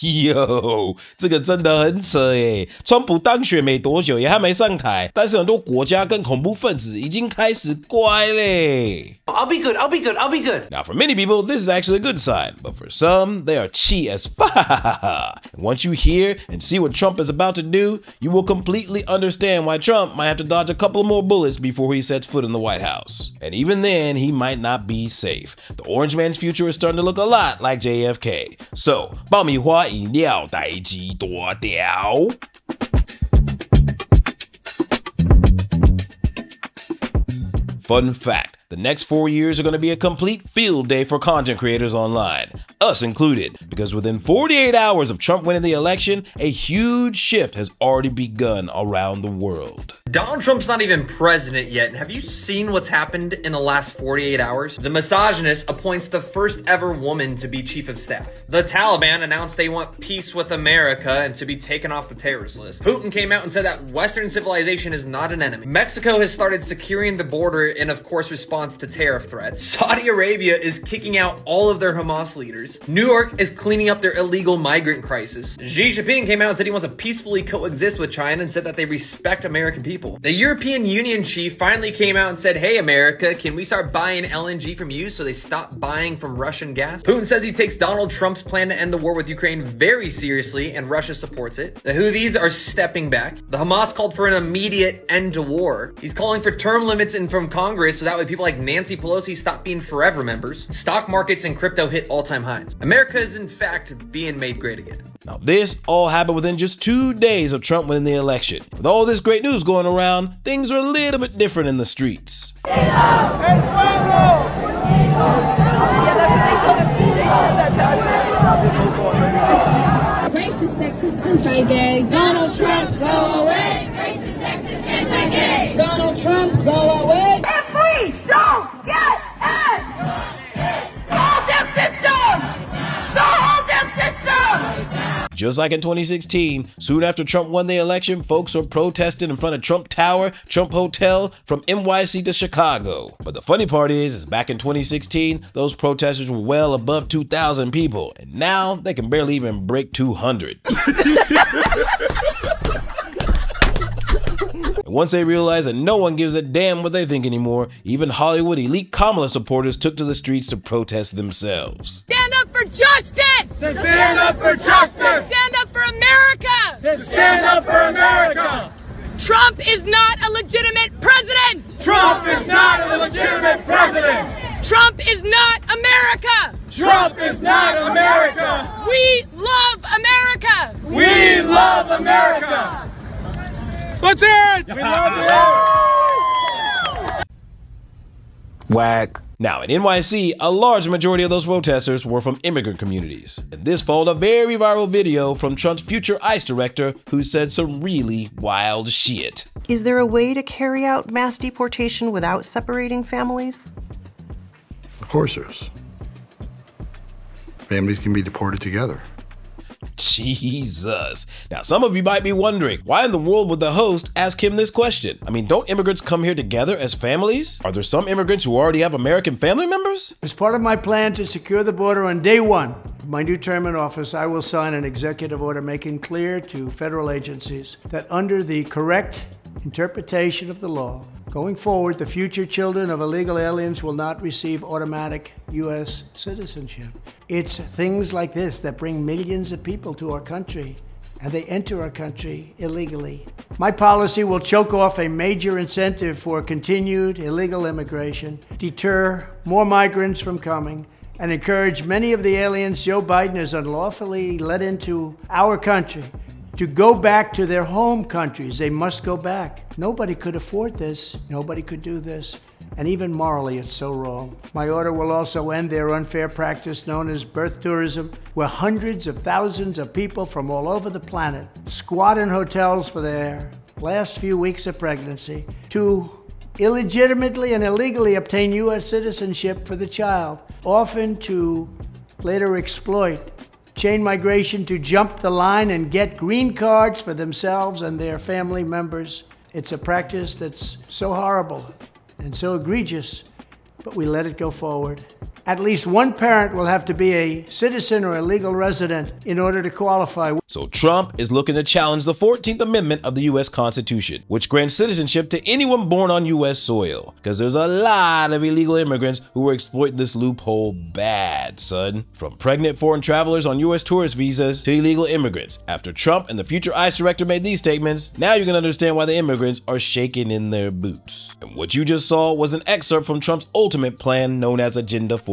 哟，这个真的很扯耶！川普当选没多久，也还没上台，但是很多国家跟恐怖分子已经开始乖嘞。I'll be good, I'll be good, I'll be good. Now, for many people, this is actually a good sign, but for some, they are chi as fuck. And once you hear and see what Trump is about to do, you will completely understand why Trump might have to dodge a couple more bullets before he sets foot in the White House. And even then, he might not be safe. The Orange Man's future is starting to look a lot like JFK. So, 爆米花饮料代志大条。Fun fact. The next 4 years are going to be a complete field day for content creators online, us included, because within 48 hours of Trump winning the election, a huge shift has already begun around the world. Donald Trump's not even president yet, and have you seen what's happened in the last 48 hours? The misogynist appoints the first ever woman to be chief of staff. The Taliban announced they want peace with America and to be taken off the terrorist list. Putin came out and said that Western civilization is not an enemy. Mexico has started securing the border in, of course, response to tariff threats. Saudi Arabia is kicking out all of their Hamas leaders. New York is cleaning up their illegal migrant crisis. Xi Jinping came out and said he wants to peacefully coexist with China and said that they respect American people. The European Union chief finally came out and said, hey America, can we start buying LNG from you so they stop buying from Russian gas? Putin says he takes Donald Trump's plan to end the war with Ukraine very seriously and Russia supports it. The Houthis are stepping back. The Hamas called for an immediate end to war. He's calling for term limits from Congress so that way people like Nancy Pelosi stop being forever members. Stock markets and crypto hit all-time highs. America is in fact being made great again. Now this all happened within just 2 days of Trump winning the election. With all this great news going around, things are a little bit different in the streets. Yeah, that's what they told us. They said that to us. Racist, sexist, anti-gay. Donald Trump, go away. Racist, sexist, anti-gay. Donald Trump, go away. And please don't get it! The whole damn system! The whole damn system! Just like in 2016, soon after Trump won the election, folks are protesting in front of Trump Tower, Trump Hotel, from NYC to Chicago. But the funny part is back in 2016, those protesters were well above 2,000 people, and now they can barely even break 200. Once they realized that no one gives a damn what they think anymore, even Hollywood elite Kamala supporters took to the streets to protest themselves. Stand up for justice! To stand up for justice! Stand up for America! To stand up for America! Trump is not a legitimate president! Trump is not a legitimate president! Trump is not America! Trump is not America! We love America! We love America! That's it! We love you! Whack. Now, in NYC, a large majority of those protesters were from immigrant communities. And this followed a very viral video from Trump's future ICE director who said some really wild shit. Is there a way to carry out mass deportation without separating families? Of course there is. Families can be deported together. Jesus. Now, some of you might be wondering, why in the world would the host ask him this question? I mean, don't immigrants come here together as families? Are there some immigrants who already have American family members? As part of my plan to secure the border on day one of my new term in office, I will sign an executive order making clear to federal agencies that under the correct interpretation of the law, going forward, the future children of illegal aliens will not receive automatic U.S. citizenship. It's things like this that bring millions of people to our country, and they enter our country illegally. My policy will choke off a major incentive for continued illegal immigration, deter more migrants from coming, and encourage many of the aliens Joe Biden has unlawfully let into our country to go back to their home countries. They must go back. Nobody could afford this. Nobody could do this. And even morally, it's so wrong. My order will also end their unfair practice known as birth tourism, where hundreds of thousands of people from all over the planet squat in hotels for their last few weeks of pregnancy to illegitimately and illegally obtain U.S. citizenship for the child, often to later exploit chain migration to jump the line and get green cards for themselves and their family members. It's a practice that's so horrible and so egregious but we let it go forward. At least one parent will have to be a citizen or a legal resident in order to qualify. So Trump is looking to challenge the 14th Amendment of the U.S. Constitution, which grants citizenship to anyone born on U.S. soil. Because there's a lot of illegal immigrants who are exploiting this loophole bad, son. From pregnant foreign travelers on U.S. tourist visas to illegal immigrants. After Trump and the future ICE director made these statements, now you can understand why the immigrants are shaking in their boots. And what you just saw was an excerpt from Trump's ultimate plan known as Agenda 47.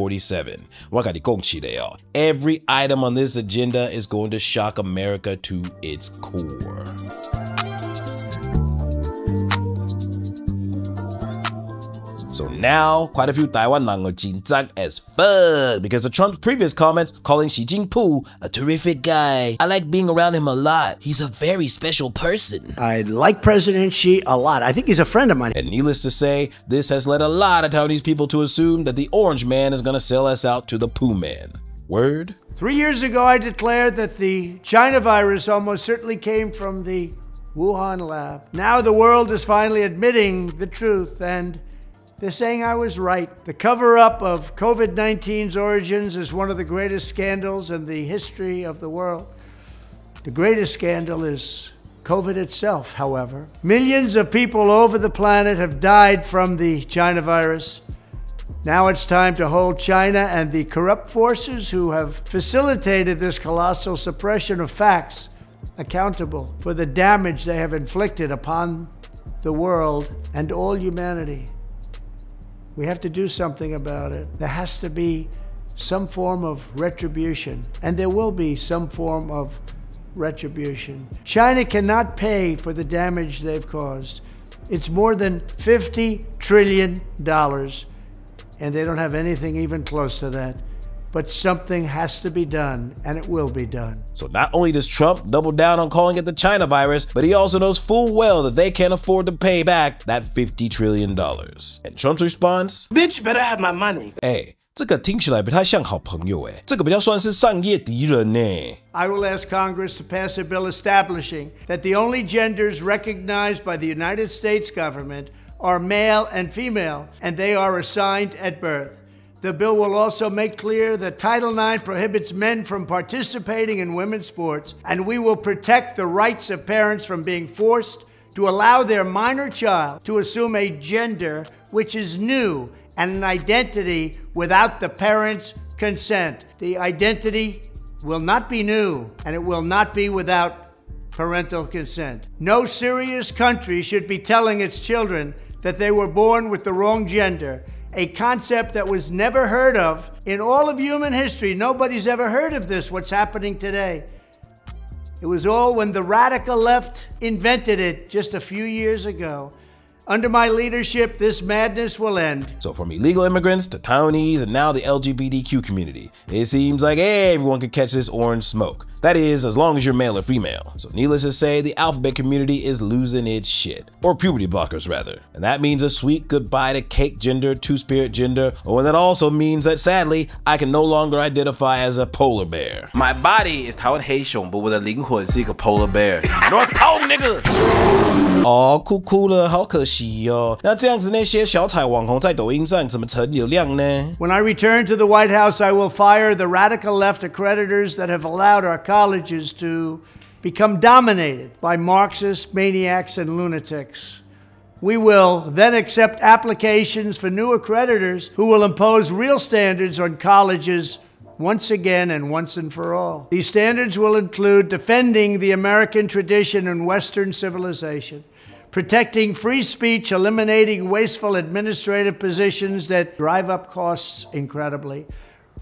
Every item on this agenda is going to shock America to its core. So now, quite a few Taiwan lang are 紧张 as fuck because of Trump's previous comments calling Xi Jinping a terrific guy. I like being around him a lot. He's a very special person. I like President Xi a lot. I think he's a friend of mine. And needless to say, this has led a lot of Taiwanese people to assume that the Orange Man is gonna sell us out to the Pooh Man. Word? 3 years ago, I declared that the China virus almost certainly came from the Wuhan lab. Now the world is finally admitting the truth, and they're saying I was right. The cover-up of COVID-19's origins is one of the greatest scandals in the history of the world. The greatest scandal is COVID itself, however. Millions of people over the planet have died from the China virus. Now it's time to hold China and the corrupt forces who have facilitated this colossal suppression of facts accountable for the damage they have inflicted upon the world and all humanity. We have to do something about it. There has to be some form of retribution, and there will be some form of retribution. China cannot pay for the damage they've caused. It's more than $50 trillion, and they don't have anything even close to that. But something has to be done, and it will be done. So not only does Trump double down on calling it the China virus, but he also knows full well that they can't afford to pay back that $50 trillion. And Trump's response? Bitch, better have my money. Hey, 这个听起来不太像好朋友哎，这个比较算是商业敌人呢。I will ask Congress to pass a bill establishing that the only genders recognized by the United States government are male and female, and they are assigned at birth. The bill will also make clear that Title IX prohibits men from participating in women's sports, and we will protect the rights of parents from being forced to allow their minor child to assume a gender which is new and an identity without the parent's consent. The identity will not be new, and it will not be without parental consent. No serious country should be telling its children that they were born with the wrong gender, a concept that was never heard of in all of human history. Nobody's ever heard of this, what's happening today. It was all when the radical left invented it just a few years ago. Under my leadership, this madness will end. So from illegal immigrants to Taiwanese and now the LGBTQ community, it seems like everyone could catch this orange smoke. That is, as long as you're male or female. So needless to say, the alphabet community is losing its shit. Or puberty blockers, rather. And that means a sweet goodbye to cake gender, two-spirit gender, and that also means that, sadly, I can no longer identify as a polar bear. My body is Taiwan Haitian, but with a 灵魂是一个 polar bear. North Pole, nigga! 哦，哭了，好可惜哦。那这样子那些小彩网红在抖音上怎么成流量呢？ When I return to the White House, I will fire the radical left accreditors that have allowed our colleges to become dominated by Marxist maniacs and lunatics. We will then accept applications for new accreditors who will impose real standards on colleges once again and once and for all. These standards will include defending the American tradition and Western civilization, protecting free speech, eliminating wasteful administrative positions that drive up costs incredibly,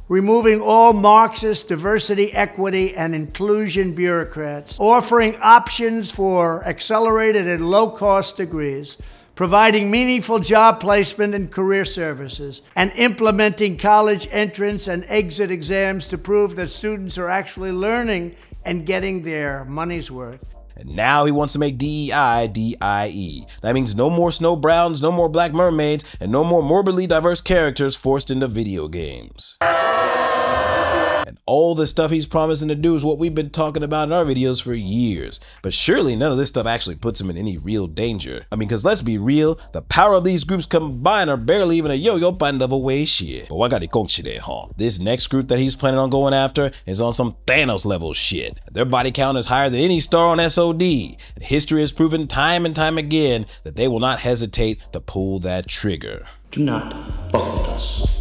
removing all Marxist diversity, equity, and inclusion bureaucrats, offering options for accelerated and low-cost degrees, providing meaningful job placement and career services, and implementing college entrance and exit exams to prove that students are actually learning and getting their money's worth. And now he wants to make DEI DIE. That means no more Snow Browns, no more Black Mermaids, and no more morbidly diverse characters forced into video games. And all the stuff he's promising to do is what we've been talking about in our videos for years. But surely none of this stuff actually puts him in any real danger. I mean, because let's be real, the power of these groups combined are barely even a yo-yo band of a way shit. But this next group that he's planning on going after is on some Thanos level shit. Their body count is higher than any star on SOD. And history has proven time and time again that they will not hesitate to pull that trigger. Do not fuck with us.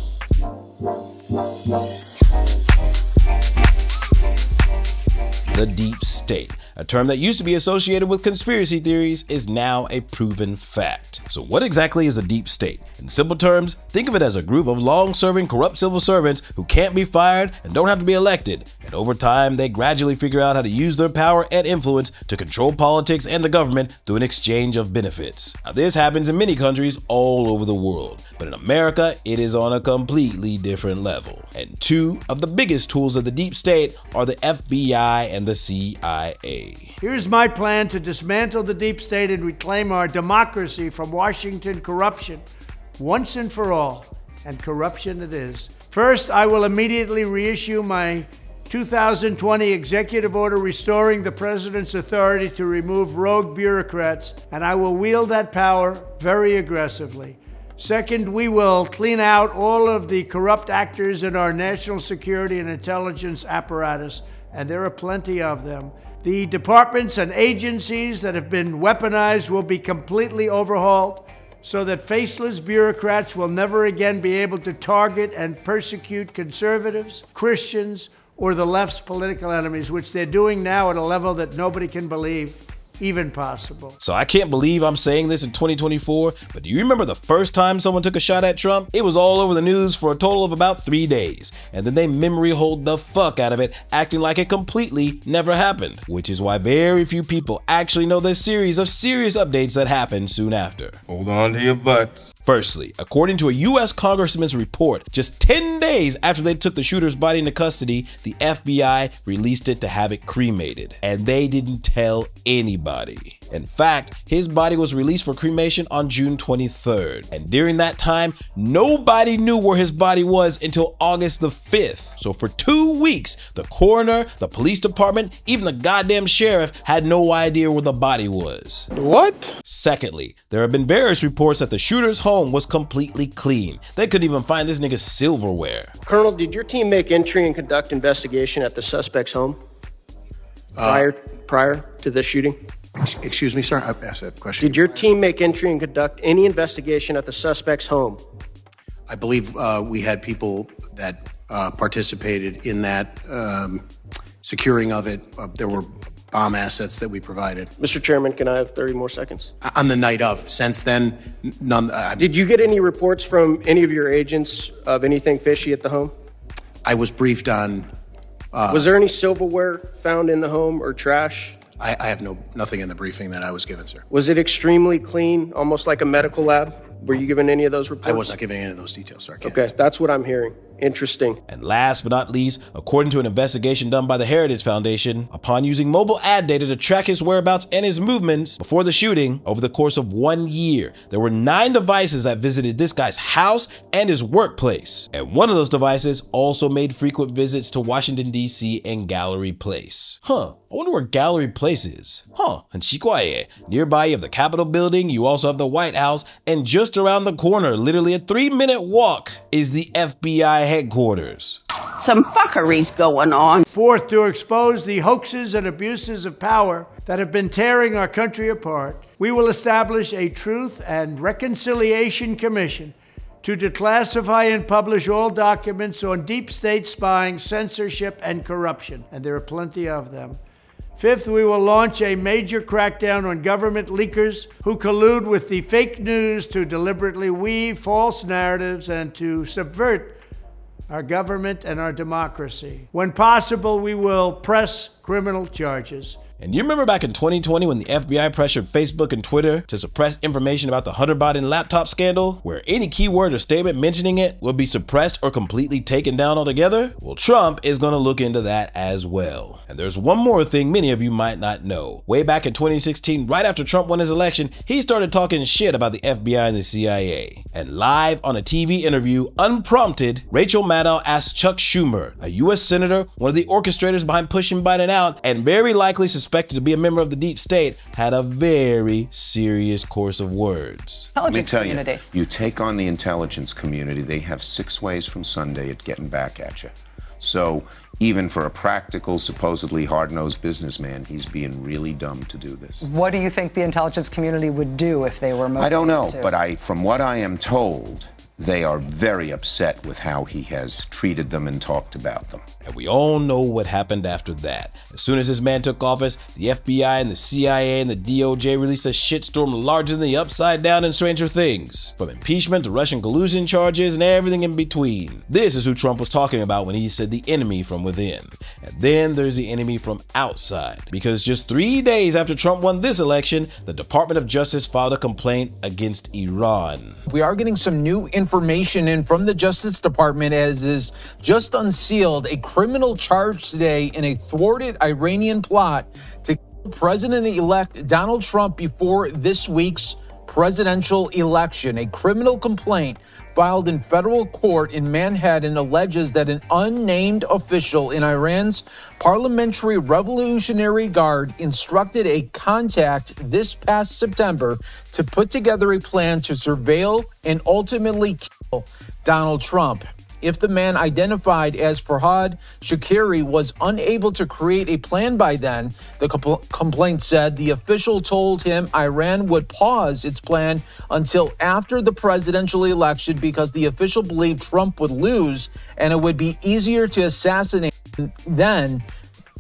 The deep state, a term that used to be associated with conspiracy theories, is now a proven fact. So what exactly is a deep state? In simple terms, think of it as a group of long-serving corrupt civil servants who can't be fired and don't have to be elected. And over time, they gradually figure out how to use their power and influence to control politics and the government through an exchange of benefits. Now, this happens in many countries all over the world, but in America, it is on a completely different level. And two of the biggest tools of the deep state are the FBI and the CIA. Here's my plan to dismantle the deep state and reclaim our democracy from Washington corruption once and for all, and corruption it is. First, I will immediately reissue my 2020 executive order restoring the president's authority to remove rogue bureaucrats, and I will wield that power very aggressively. Second, we will clean out all of the corrupt actors in our national security and intelligence apparatus, and there are plenty of them. The departments and agencies that have been weaponized will be completely overhauled so that faceless bureaucrats will never again be able to target and persecute conservatives, Christians, or the left's political enemies, which they're doing now at a level that nobody can believe even possible. So I can't believe I'm saying this in 2024, but do you remember the first time someone took a shot at Trump? It was all over the news for a total of about 3 days, and then they memory hold the fuck out of it, acting like it completely never happened, which is why very few people actually know the series of serious updates that happened soon after. Hold on to your butts. Firstly, according to a U.S. congressman's report, just 10 days after they took the shooter's body into custody, the FBI released it to have it cremated. And they didn't tell anybody. In fact, his body was released for cremation on June 23rd. And during that time, nobody knew where his body was until August the 5th. So for 2 weeks, the coroner, the police department, even the goddamn sheriff had no idea where the body was. What? Secondly, there have been various reports that the shooter's home was completely clean. They couldn't even find this nigga's silverware. Colonel, did your team make entry and conduct investigation at the suspect's home prior to the shooting? Excuse me, sir. I asked that question. Did your team make entry and conduct any investigation at the suspect's home? I believe we had people that participated in that securing of it. There were bomb assets that we provided. Mr. Chairman, can I have 30 more seconds? On the night of. Since then, none. Did you get any reports from any of your agents of anything fishy at the home? I was briefed on. Was there any silverware found in the home or trash? I have nothing in the briefing that I was given, sir. Was it extremely clean, almost like a medical lab? Were you given any of those reports? I was not giving any of those details, sir. Okay, that's what I'm hearing. Interesting. And last but not least, according to an investigation done by the Heritage Foundation, upon using mobile ad data to track his whereabouts and his movements before the shooting, over the course of 1 year, there were 9 devices that visited this guy's house and his workplace. And one of those devices also made frequent visits to Washington, D.C. and Gallery Place. I wonder where Gallery Place is. And nearby you have the Capitol building, you also have the White House, and just around the corner, literally a 3-minute walk, is the FBI headquarters. Some fuckery's going on. Fourth, to expose the hoaxes and abuses of power that have been tearing our country apart, we will establish a Truth and Reconciliation Commission to declassify and publish all documents on deep state spying, censorship, and corruption. And there are plenty of them. Fifth, we will launch a major crackdown on government leakers who collude with the fake news to deliberately weave false narratives and to subvert our government and our democracy. When possible, we will press criminal charges. And you remember back in 2020 when the FBI pressured Facebook and Twitter to suppress information about the Hunter Biden laptop scandal, where any keyword or statement mentioning it would be suppressed or completely taken down altogether? Well, Trump is going to look into that as well. And there's one more thing many of you might not know. Way back in 2016, right after Trump won his election, he started talking shit about the FBI and the CIA. And live on a TV interview, unprompted, Rachel Maddow asked Chuck Schumer, a US senator, one of the orchestrators behind pushing Biden out, and very likely suspected to be a member of the deep state, had a very serious course of words. Let me tell you, you take on the intelligence community, they have 6 ways from Sunday at getting back at you. So even for a practical, supposedly hard-nosed businessman, he's being really dumb to do this. What do you think the intelligence community would do if they were motivated? I don't know, but from what I am told, they are very upset with how he has treated them and talked about them. And we all know what happened after that. As soon as this man took office, the FBI and the CIA and the DOJ released a shitstorm larger than the Upside Down and Stranger Things. From impeachment to Russian collusion charges and everything in between. This is who Trump was talking about when he said the enemy from within. And then there's the enemy from outside. Because just 3 days after Trump won this election, the Department of Justice filed a complaint against Iran. We are getting some new information in from the Justice Department as is just unsealed a criminal charge today in a thwarted Iranian plot to kill President-elect Donald Trump before this week's presidential election. A criminal complaint filed in federal court in Manhattan alleges that an unnamed official in Iran's Parliamentary Revolutionary Guard instructed a contact this past September to put together a plan to surveil and ultimately kill Donald Trump. If the man identified as Farhad Shakiri was unable to create a plan by then, the complaint said the official told him Iran would pause its plan until after the presidential election because the official believed Trump would lose and it would be easier to assassinate then.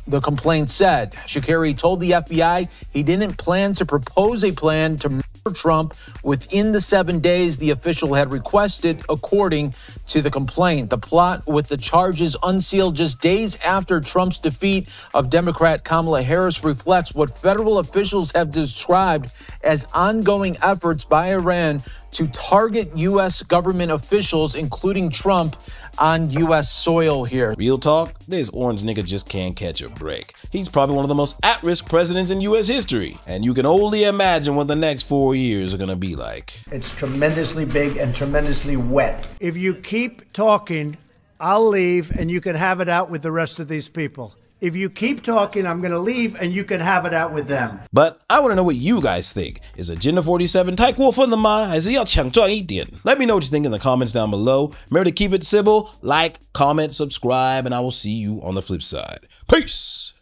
The complaint said Shakiri told the FBI he didn't plan to propose a plan to murder Trump within the 7 days the official had requested, according to the complaint. The plot with the charges unsealed just days after Trump's defeat of Democrat Kamala Harris reflects what federal officials have described as ongoing efforts by Iran to target U.S. government officials, including Trump, on U.S. soil here. Real talk, this orange nigga just can't catch a break. He's probably one of the most at-risk presidents in U.S. history, and you can only imagine what the next 4 years are gonna be like. It's tremendously big and tremendously wet. If you keep talking, I'll leave and you can have it out with the rest of these people. If you keep talking, I'm going to leave and you can have it out with them. But I want to know what you guys think. Is Agenda 47 太过分了吗？还是要抢赚一点? Let me know what you think in the comments down below. Remember to keep it civil, like, comment, subscribe, and I will see you on the flip side. Peace!